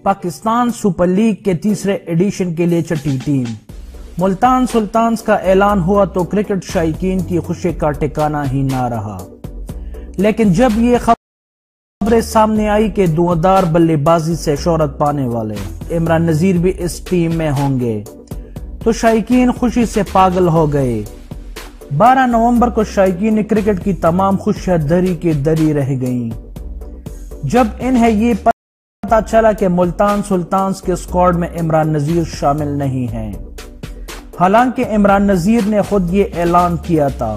Pakistan super league کے تیسرے edition کے لیے چٹی ٹیم ملتان سلطانز کا اعلان ہوا تو کرکٹ شائقین کی خوشی کا ٹھکانہ ہی نہ رہا، لیکن جب یہ خبریں سامنے آئی کہ دھواندار بلے بازی سے شہرت پانے والے عمران نذیر بھی اس ٹیم میں ہوں گے تو شائقین خوشی سے پاگل ہو گئے۔ 12 نومبر کو شائقین کرکٹ کی تمام خوشیاں دری کے دری رہ گئیں جب انہیں یہ پتا چلا کہ ملتان سلطانز کے اسکواڈ میں عمران نذیر شامل نہیں ہیں۔ حالانکہ عمران نذیر نے خود یہ اعلان کیا تھا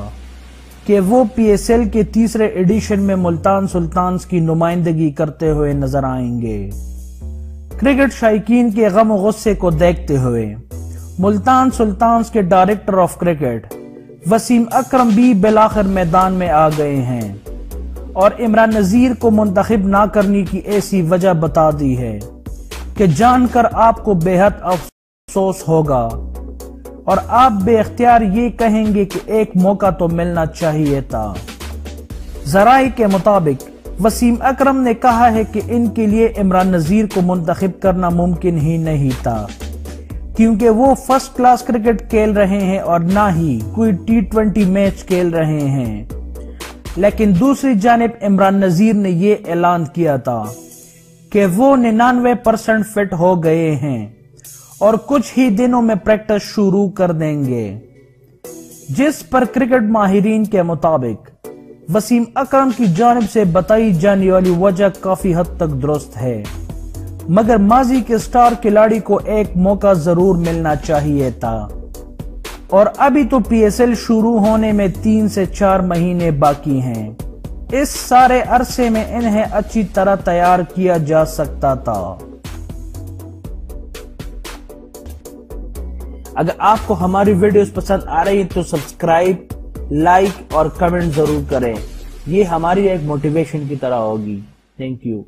کہ وہ پی ایس ایل کے تیسرے ایڈیشن میں ملتان سلطانز کی نمائندگی کرتے ہوئے نظر آئیں گے۔ کرکٹ شائقین کے غم و غصے کو دیکھتے ہوئے ملتان سلطانز کے ڈائریکٹر آف کرکٹ وسیم اکرم بھی بالآخر میدان میں آ گئے ہیں اور عمران نذیر کو منتخب نہ کرنے کی ایسی وجہ بتا دی ہے کہ جان کر آپ کو بے حد افسوس ہوگا اور آپ بے اختیار یہ کہیں گے کہ ایک موقع تو ملنا چاہیے تھا۔ ذرائع کے مطابق وسیم اکرم نے کہا ہے کہ ان کے لیے عمران نذیر کو منتخب کرنا ممکن ہی نہیں تھا کیونکہ وہ فرسٹ کلاس کرکٹ کھیل رہے ہیں اور نہ ہی کوئی T20 میچ کھیل رہے ہیں، لیکن دوسری جانب عمران نذیر نے یہ اعلان کیا تھا کہ وہ 99% فٹ ہو گئے ہیں اور کچھ ہی دنوں میں پریکٹس شروع کر دیں گے، جس پر کرکٹ ماہرین کے مطابق وسیم اکرم کی جانب سے بتائی جانے والی وجہ کافی حد تک درست ہے، مگر ماضی کے سٹار کھلاڑی کو ایک موقع ضرور ملنا چاہیے تھا اور ابھی تو پی ایس ایل شروع ہونے میں 3 سے 4 مہینے باقی ہیں۔ اس سارے عرصے میں انہیں اچھی طرح تیار کیا جا سکتا تھا۔ اگر آپ کو ہماری ویڈیوز پسند آ رہی تو سبسکرائب، لائک اور کمنٹ ضرور کریں، یہ ہماری ایک موٹیویشن کی طرح ہوگی۔ Thank you.